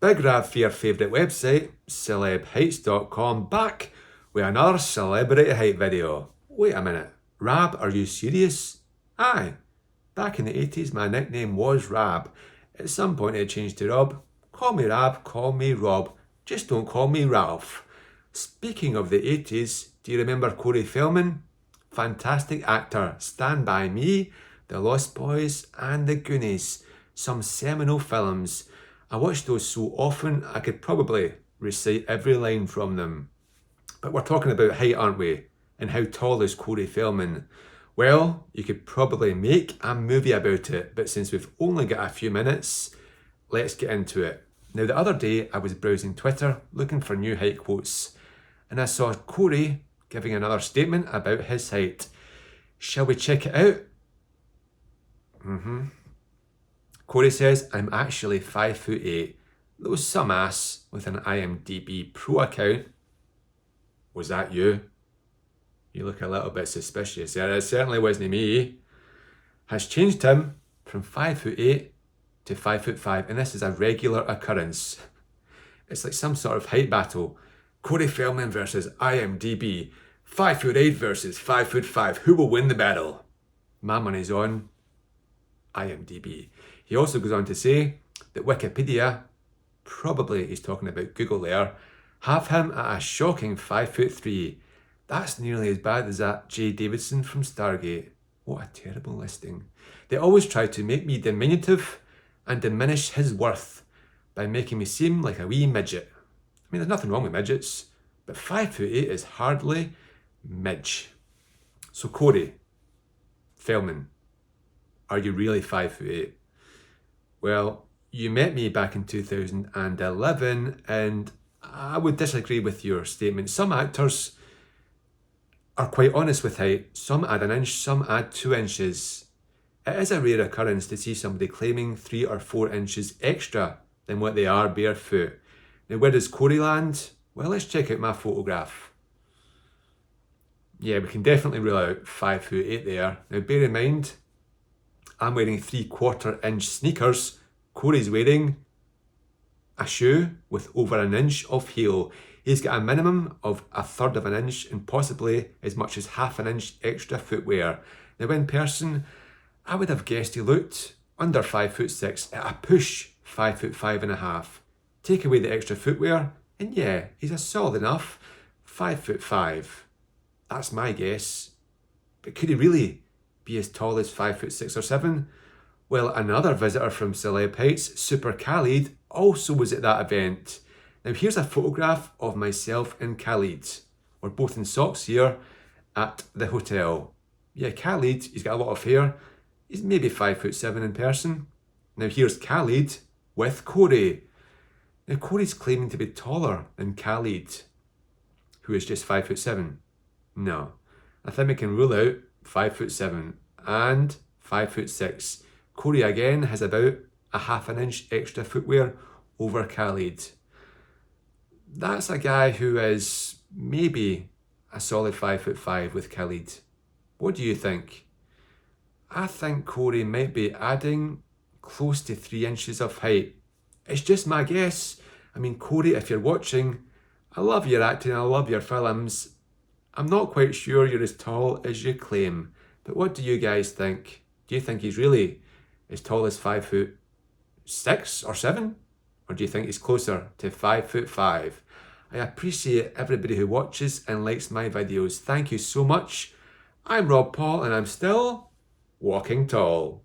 Big Rab for your favourite website, celebheights.com, back with another celebrity height video. Wait a minute, Rab, are you serious? Aye, back in the 80s my nickname was Rab. At some point it changed to Rob. Call me Rab, call me Rob, just don't call me Ralph. Speaking of the 80s, do you remember Corey Feldman? Fantastic actor, Stand By Me, The Lost Boys and The Goonies. Some seminal films. I watched those so often I could probably recite every line from them. But we're talking about height, aren't we? And how tall is Corey Feldman? Well, you could probably make a movie about it, but since we've only got a few minutes, let's get into it. Now, the other day I was browsing Twitter looking for new height quotes, and I saw Corey giving another statement about his height. Shall we check it out? Corey says, I'm actually 5'8", though some ass with an IMDb Pro account. Was that you? You look a little bit suspicious. Yeah, it certainly wasn't me. Has changed him from 5'8" to 5'5", and this is a regular occurrence. It's like some sort of height battle. Corey Feldman versus IMDb. 5'8" versus 5'5". Who will win the battle? My money's on IMDb. He also goes on to say that Wikipedia, probably he's talking about Google there, have him at a shocking 5'3". That's nearly as bad as that Jay Davidson from Stargate. What a terrible listing. They always try to make me diminutive and diminish his worth by making me seem like a wee midget. I mean, there's nothing wrong with midgets, but 5'8" is hardly midge. So Corey Feldman, are you really 5'8"? Well, you met me back in 2011 and I would disagree with your statement. Some actors are quite honest with height. Some add an inch, some add 2 inches. It is a rare occurrence to see somebody claiming 3 or 4 inches extra than what they are barefoot. Now, where does Corey land? Well, let's check out my photograph. Yeah, we can definitely rule out 5'8" there. Now, bear in mind, I'm wearing 3/4 inch sneakers. Corey's wearing a shoe with over an inch of heel. He's got a minimum of 1/3 of an inch and possibly as much as 1/2 inch extra footwear. Now, in person, I would have guessed he looked under 5'6", at a push 5'5.5". Take away the extra footwear, and yeah, he's a solid enough 5'5". That's my guess. But could he really be as tall as 5'6" or 7"? Well, another visitor from Celeb Heights, Super Khalid, also was at that event. Now here's a photograph of myself and Khalid. We're both in socks here at the hotel. Yeah, Khalid, he's got a lot of hair. He's maybe 5'7" in person. Now here's Khalid with Corey. Now Corey's claiming to be taller than Khalid, who is just 5'7". No, I think we can rule out 5'7" and 5'6". Corey again has about 1/2 inch extra footwear over Khalid. That's a guy who is maybe a solid 5'5" with Khalid. What do you think? I think Corey might be adding close to 3 inches of height. It's just my guess. I mean, Corey, if you're watching, I love your acting, I love your films. I'm not quite sure you're as tall as you claim, but what do you guys think? Do you think he's really as tall as 5'6" or 7"? Or do you think he's closer to 5'5"? I appreciate everybody who watches and likes my videos. Thank you so much. I'm Rob Paul and I'm still walking tall.